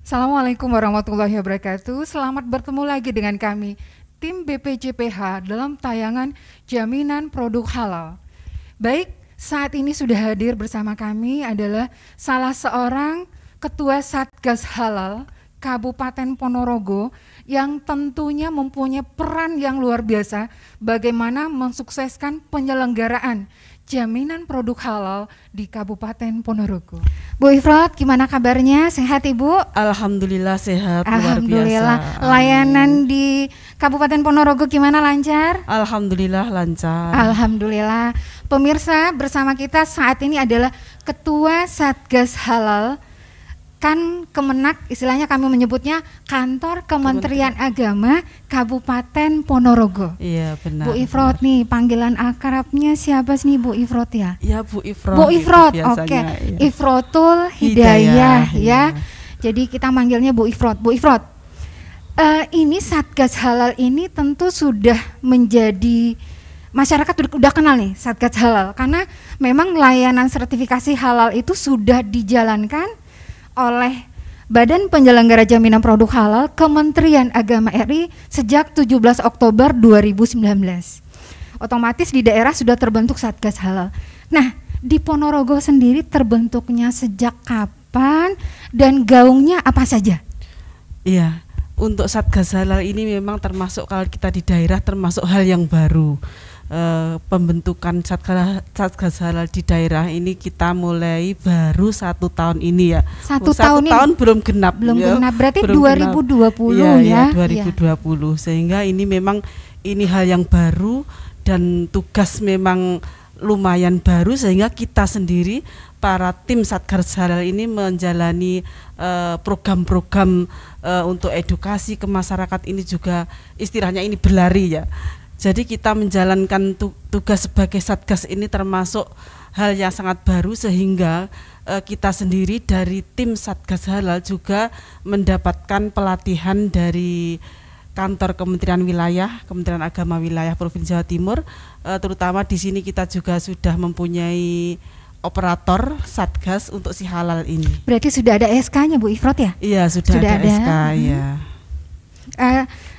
Assalamualaikum warahmatullahi wabarakatuh. Selamat bertemu lagi dengan kami, tim BPJPH dalam tayangan Jaminan Produk Halal. Baik, saat ini sudah hadir bersama kami adalah salah seorang Ketua Satgas Halal Kabupaten Ponorogo yang tentunya mempunyai peran yang luar biasa bagaimana mensukseskan penyelenggaraan Jaminan Produk Halal di Kabupaten Ponorogo. Bu Ifrot, gimana kabarnya? Sehat Ibu? Alhamdulillah sehat, Alhamdulillah. luar biasa. Layanan di Kabupaten Ponorogo gimana, lancar? Alhamdulillah lancar. Alhamdulillah. Pemirsa, bersama kita saat ini adalah Ketua Satgas Halal Kemenak, istilahnya kami menyebutnya Kantor Kementerian Agama Kabupaten Ponorogo. Iya benar. Bu Ifrot nih, panggilan akrabnya siapa sih nih Bu Ifrot ya? Ya Bu Ifrot. Bu Ifrot, oke. Ya. Ifrotul Hidayah ya. Iya. Jadi kita manggilnya Bu Ifrot. Bu Ifrot, ini Satgas Halal ini tentu sudah menjadi masyarakat udah kenal nih Satgas Halal, karena memang layanan sertifikasi halal itu sudah dijalankan oleh Badan Penyelenggara Jaminan Produk Halal Kementerian Agama RI sejak 17 Oktober 2019. Otomatis di daerah sudah terbentuk Satgas Halal. Nah, di Ponorogo sendiri terbentuknya sejak kapan dan gaungnya apa saja? Iya, untuk Satgas Halal ini memang termasuk, kalau kita di daerah termasuk hal yang baru. Pembentukan Satgas Halal di daerah ini kita mulai baru 1 tahun ini ya. Satu tahun tahun belum genap. belum ya. genap, berarti Belum 2020 genap. ya. 2020. Sehingga ini memang hal yang baru dan tugas memang lumayan baru, sehingga kita sendiri para tim Satgas Halal ini menjalani program-program untuk edukasi ke masyarakat ini juga istilahnya ini berlari ya. Jadi kita menjalankan tugas sebagai Satgas ini termasuk hal yang sangat baru, sehingga kita sendiri dari tim Satgas Halal juga mendapatkan pelatihan dari kantor Kementerian Agama Wilayah Provinsi Jawa Timur. Terutama di sini kita juga sudah mempunyai operator Satgas untuk si halal ini. Berarti sudah ada SK-nya Bu Ifrot ya? Iya, sudah ada SK ya.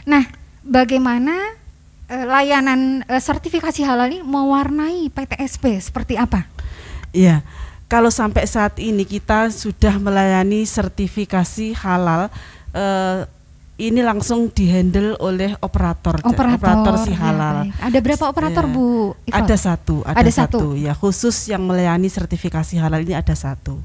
Nah, bagaimana layanan sertifikasi halal ini mewarnai PTSP seperti apa? Iya, kalau sampai saat ini kita sudah melayani sertifikasi halal, ini langsung dihandle oleh operator si halal. Ya, ada berapa operator ya. Bu Ifrot? Ada satu. Ya, khusus yang melayani sertifikasi halal ini ada satu.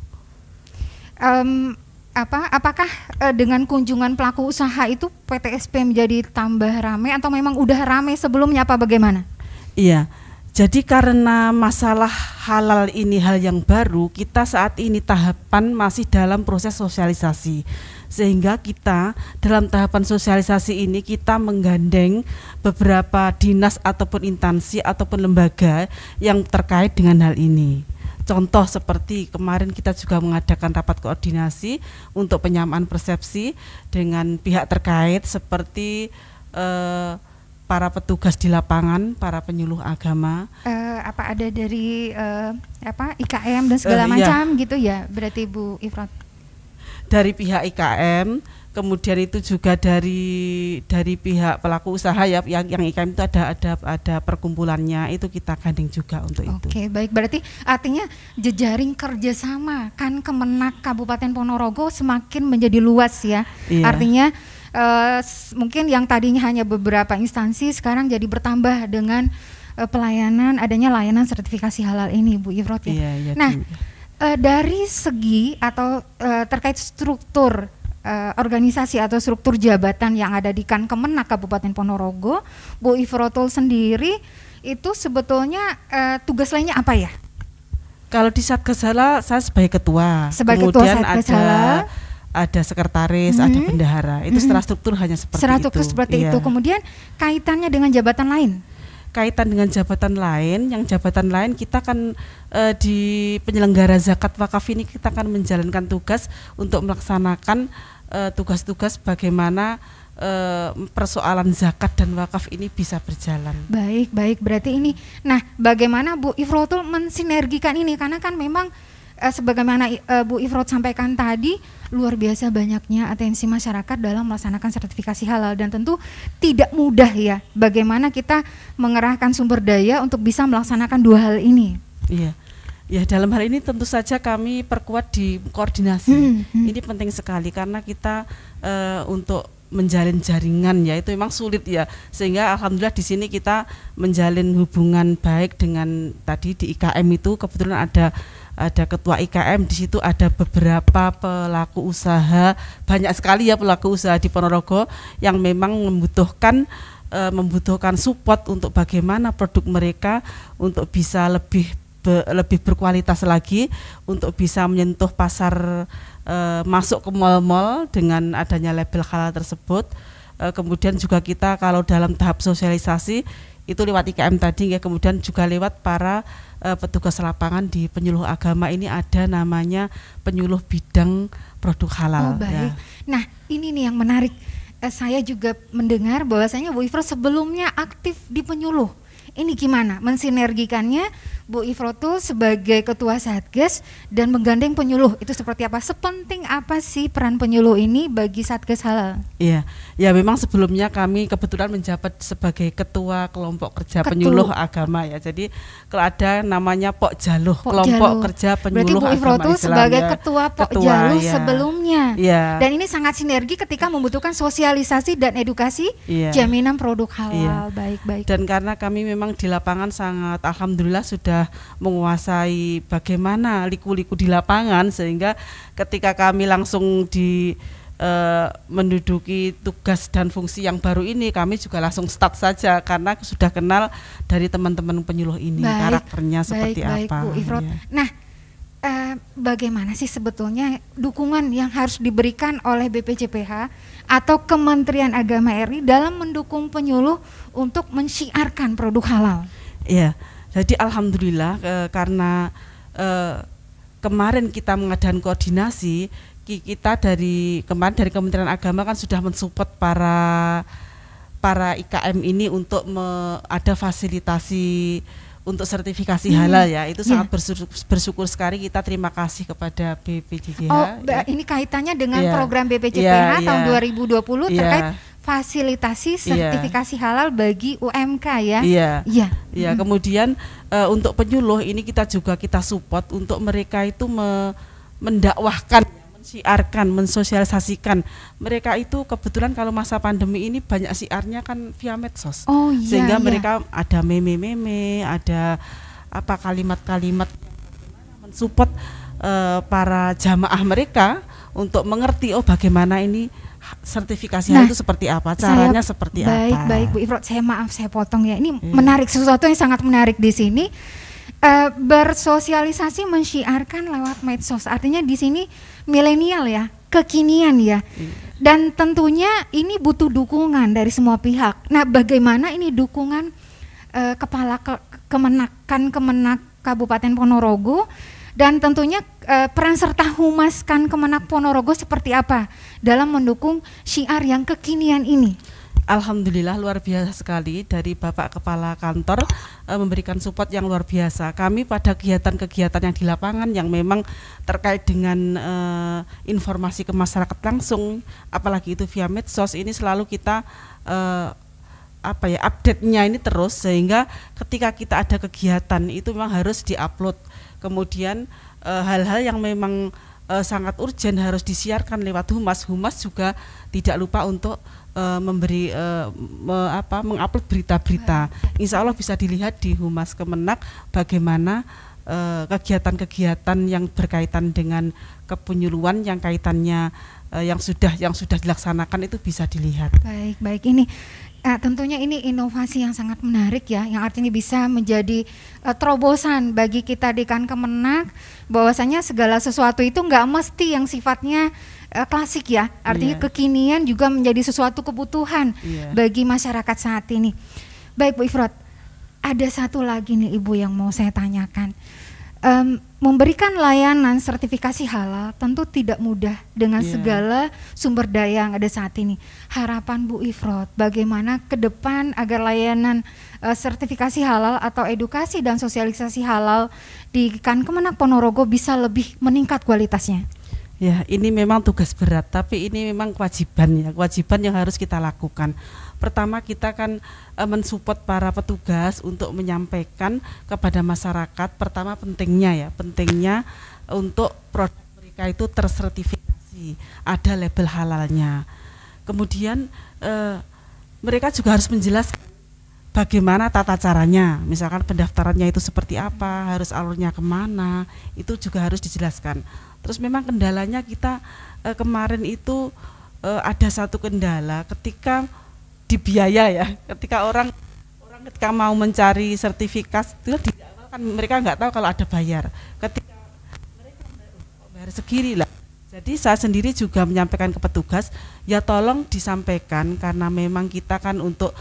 Apakah dengan kunjungan pelaku usaha itu PTSP menjadi tambah ramai atau memang udah ramai sebelumnya, apa bagaimana? Iya, jadi karena masalah halal ini hal yang baru, kita saat ini tahapan masih dalam proses sosialisasi. Sehingga kita dalam tahapan sosialisasi ini kita menggandeng beberapa dinas ataupun instansi ataupun lembaga yang terkait dengan hal ini. Contoh seperti kemarin kita juga mengadakan rapat koordinasi untuk penyamaan persepsi dengan pihak terkait seperti para petugas di lapangan, para penyuluh agama. Apa ada dari IKM dan segala macam gitu ya, berarti Bu Ifrot? Dari pihak IKM, kemudian itu juga dari pihak pelaku usaha ya, yang IKM itu ada perkumpulannya, itu kita gandeng juga untuk itu. Oke, baik, berarti artinya jejaring kerjasama kan Kemenak Kabupaten Ponorogo semakin menjadi luas ya. Iya. Artinya mungkin yang tadinya hanya beberapa instansi sekarang jadi bertambah dengan pelayanan, adanya layanan sertifikasi halal ini Bu Ifrot ya. Iya, nah, dari segi atau terkait struktur organisasi atau struktur jabatan yang ada di Kemenak Kabupaten Ponorogo, Bu Ifrotul sendiri itu sebetulnya tugas lainnya apa ya? Kalau di Satgas Halal saya sebagai ketua, kemudian ketua Satgas ada sekretaris, ada bendahara. Itu secara struktur hanya seperti itu. Seperti itu. Kemudian kaitannya dengan jabatan lain? Kaitan dengan jabatan lain, kita kan di penyelenggara zakat wakaf ini kita akan menjalankan tugas untuk melaksanakan tugas-tugas bagaimana persoalan zakat dan wakaf ini bisa berjalan. Baik, berarti ini. Nah, bagaimana Bu Ifrotul mensinergikan ini? Karena kan memang sebagaimana Bu Ifrot sampaikan tadi, luar biasa banyaknya atensi masyarakat dalam melaksanakan sertifikasi halal, dan tentu tidak mudah ya bagaimana kita mengerahkan sumber daya untuk bisa melaksanakan dua hal ini. Iya. Ya, dalam hal ini tentu saja kami perkuat di koordinasi. Ini penting sekali karena kita untuk menjalin jaringan ya itu memang sulit ya, sehingga alhamdulillah di sini kita menjalin hubungan baik dengan tadi di IKM itu kebetulan ada ketua IKM, di situ ada beberapa pelaku usaha, banyak sekali ya pelaku usaha di Ponorogo yang memang membutuhkan support untuk bagaimana produk mereka untuk bisa lebih berkualitas lagi, untuk bisa menyentuh pasar, masuk ke mal-mal dengan adanya label halal tersebut. Kemudian juga kita kalau dalam tahap sosialisasi itu lewat IKM tadi ya, kemudian juga lewat para petugas lapangan di penyuluh agama, ini ada namanya penyuluh bidang produk halal. Oh, baik. Ya. Nah, ini nih yang menarik. Saya juga mendengar bahwasanya Bu Ifrot sebelumnya aktif di penyuluh. Ini gimana mensinergikannya Bu Ifrot tuh sebagai ketua Satgas dan menggandeng penyuluh, itu seperti apa? Sepenting apa sih peran penyuluh ini bagi Satgas Halal? Iya, ya memang sebelumnya kami kebetulan menjabat sebagai ketua kelompok kerja penyuluh agama ya. Jadi kalau ada namanya Pokjaluh, kelompok kerja penyuluh agama Islam. Berarti Bu Ifrot tuh sebagai ketua Pokjaluh ya. Sebelumnya. Ya. Dan ini sangat sinergi ketika membutuhkan sosialisasi dan edukasi jaminan produk halal. Baik-baik. Dan karena kami memang di lapangan sangat alhamdulillah sudah menguasai bagaimana liku-liku di lapangan, sehingga ketika kami langsung menduduki tugas dan fungsi yang baru ini, kami juga langsung start saja karena sudah kenal dari teman-teman penyuluh ini karakternya seperti apa. Bu Ifrot. Ya. Nah, bagaimana sih sebetulnya dukungan yang harus diberikan oleh BPJPH atau Kementerian Agama RI dalam mendukung penyuluh untuk mensyiarkan produk halal? Iya. Jadi alhamdulillah karena kemarin kita mengadakan koordinasi, kita dari Kementerian Agama kan sudah mensupport para IKM ini untuk ada fasilitasi untuk sertifikasi halal ya. Itu sangat bersyukur sekali, kita terima kasih kepada BPJPH. Oh, ini kaitannya dengan program BPJPH tahun 2020 terkait fasilitasi sertifikasi halal bagi UMK ya. Iya. Kemudian untuk penyuluh ini kita support untuk mereka itu mendakwahkan, mensiarkan, mensosialisasikan. Mereka itu kebetulan kalau masa pandemi ini banyak siarnya kan via medsos. Sehingga mereka ada meme-meme, ada kalimat-kalimat yang mensupport para jamaah mereka untuk mengerti bagaimana ini sertifikasi halal itu seperti apa, caranya seperti apa. Baik Bu Ifrot, saya potong ya. Ini menarik, sesuatu yang sangat menarik di sini. Bersosialisasi, mensyiarkan lewat medsos. Artinya di sini milenial ya, kekinian ya. Dan tentunya ini butuh dukungan dari semua pihak. Nah, bagaimana ini dukungan Kepala Kemenak Kabupaten Ponorogo, dan tentunya peran serta Humas Kemenak Ponorogo seperti apa dalam mendukung syiar yang kekinian ini? Alhamdulillah luar biasa sekali dari Bapak Kepala Kantor memberikan support yang luar biasa. Kami pada kegiatan-kegiatan yang di lapangan yang memang terkait dengan informasi ke masyarakat langsung, apalagi itu via medsos, ini selalu kita update-nya ini terus, sehingga ketika kita ada kegiatan itu memang harus diupload. Kemudian hal-hal yang memang sangat urgen harus disiarkan lewat Humas. Humas juga tidak lupa untuk mengupload berita-berita. Insya Allah bisa dilihat di Humas Kemenak bagaimana kegiatan-kegiatan yang berkaitan dengan kepenyuluhan yang kaitannya yang sudah dilaksanakan itu bisa dilihat. Baik ini. Tentunya ini inovasi yang sangat menarik ya, yang artinya bisa menjadi terobosan bagi kita di Kemenak, bahwasanya segala sesuatu itu nggak mesti yang sifatnya klasik ya, artinya kekinian juga menjadi sesuatu kebutuhan bagi masyarakat saat ini. Baik Bu Ifrot, ada satu lagi nih Ibu yang mau saya tanyakan. Memberikan layanan sertifikasi halal tentu tidak mudah dengan segala sumber daya yang ada saat ini. Harapan Bu Ifrot bagaimana ke depan agar layanan sertifikasi halal atau edukasi dan sosialisasi halal di Kemenak Ponorogo bisa lebih meningkat kualitasnya? Ya, ini memang tugas berat, tapi ini memang kewajiban ya, kewajiban yang harus kita lakukan. Pertama kita kan mensupport para petugas untuk menyampaikan kepada masyarakat. Pertama pentingnya untuk produk mereka itu tersertifikasi, ada label halalnya. Kemudian mereka juga harus menjelaskan bagaimana tata caranya, misalkan pendaftarannya itu seperti apa, harus alurnya kemana, itu juga harus dijelaskan. Terus memang kendalanya kita kemarin itu ada satu kendala ketika di biaya ya, ketika orang ketika mau mencari sertifikat itu di awal kan mereka nggak tahu kalau ada bayar, ketika mereka bayar segini lah. Jadi saya sendiri juga menyampaikan ke petugas, ya tolong disampaikan karena memang kita kan untuk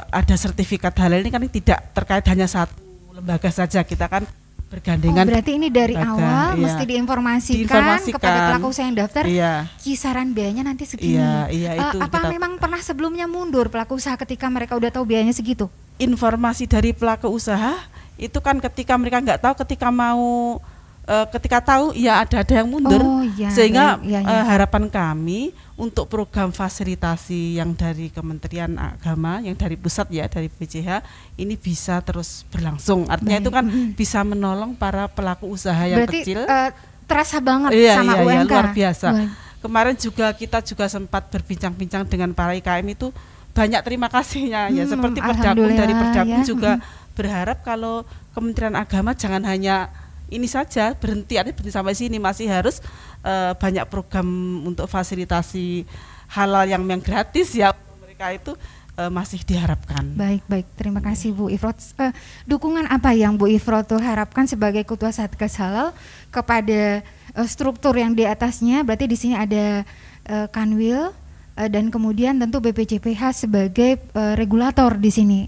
ada sertifikat halal ini kan tidak terkait hanya satu lembaga saja, kita kan bergandengan. Berarti ini dari awal iya, mesti diinformasikan kepada pelaku usaha yang daftar, iya, kisaran biayanya nanti segini. Itu apa memang pernah sebelumnya mundur pelaku usaha ketika mereka udah tahu biayanya segitu? Informasi dari pelaku usaha itu kan ketika mereka nggak tahu, ketika tahu ya ada yang mundur. Sehingga harapan kami untuk program fasilitasi yang dari Kementerian Agama, yang dari pusat ya, dari BCH ini bisa terus berlangsung. Artinya itu kan bisa menolong para pelaku usaha yang berarti, kecil. Terasa banget sama UMK. Luar biasa. Kemarin kita juga sempat berbincang-bincang dengan para IKM itu, banyak terima kasihnya ya, seperti Perdapun dari Perdapun juga berharap kalau Kementerian Agama jangan hanya ini saja berhenti sampai sini, masih harus banyak program untuk fasilitasi halal yang gratis ya, mereka itu masih diharapkan. Baik, terima kasih Bu Ifrot. Dukungan apa yang Bu Ifrot harapkan sebagai Ketua Satgas Halal kepada struktur yang di atasnya? Berarti di sini ada Kanwil dan kemudian tentu BPJPH sebagai regulator di sini.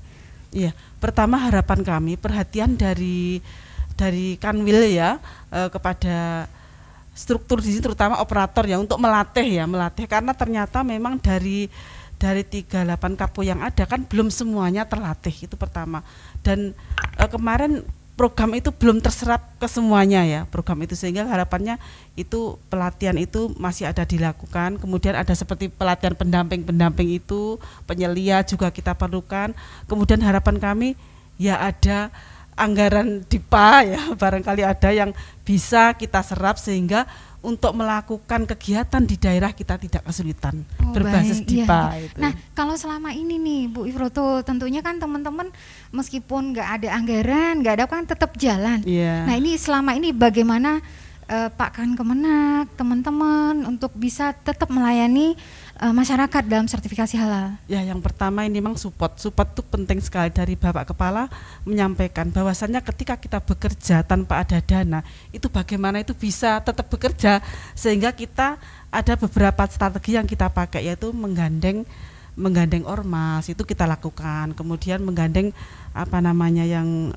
Iya, pertama harapan kami perhatian dari Kanwil ya kepada struktur di sini, terutama operator ya, untuk melatih karena ternyata memang dari 38 kapo yang ada kan belum semuanya terlatih, itu pertama. Dan kemarin program itu belum terserap ke semuanya ya, program itu, sehingga harapannya itu pelatihan itu masih ada dilakukan. Kemudian ada seperti pelatihan pendamping itu, penyelia juga kita perlukan. Kemudian harapan kami ya ada anggaran DIPA ya, barangkali ada yang bisa kita serap sehingga untuk melakukan kegiatan di daerah kita tidak kesulitan berbasis DIPA. Itu. Nah, kalau selama ini nih Bu Ifroto, tentunya kan teman-teman meskipun nggak ada anggaran, nggak ada kan tetap jalan. Nah, ini selama ini bagaimana Pak Kemenak, teman-teman untuk bisa tetap melayani masyarakat dalam sertifikasi halal? Ya, yang pertama ini memang support itu penting sekali. Dari Bapak Kepala menyampaikan bahwasannya ketika kita bekerja tanpa ada dana, itu bagaimana itu bisa tetap bekerja, sehingga kita ada beberapa strategi yang kita pakai, yaitu menggandeng ormas, itu kita lakukan. Kemudian menggandeng yang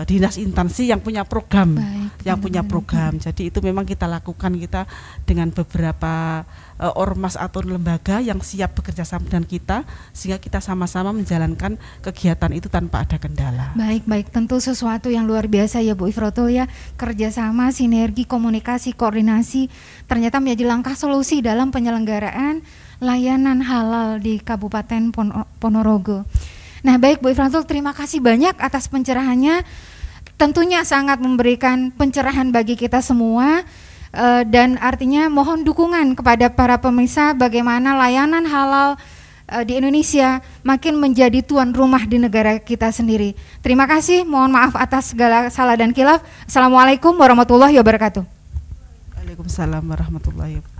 dinas instansi yang punya program, Jadi itu memang kita lakukan, kita dengan beberapa ormas atau lembaga yang siap bekerja sama dengan kita, sehingga kita sama-sama menjalankan kegiatan itu tanpa ada kendala. Baik, tentu sesuatu yang luar biasa ya Bu Ifroto ya, kerjasama, sinergi, komunikasi, koordinasi ternyata menjadi langkah solusi dalam penyelenggaraan layanan halal di Kabupaten Ponorogo. Nah, baik Bu Ifroto, terima kasih banyak atas pencerahannya. Tentunya sangat memberikan pencerahan bagi kita semua, dan artinya mohon dukungan kepada para pemirsa bagaimana layanan halal di Indonesia makin menjadi tuan rumah di negara kita sendiri. Terima kasih, mohon maaf atas segala salah dan khilaf. Assalamualaikum warahmatullahi wabarakatuh. Waalaikumsalam warahmatullahi wabarakatuh.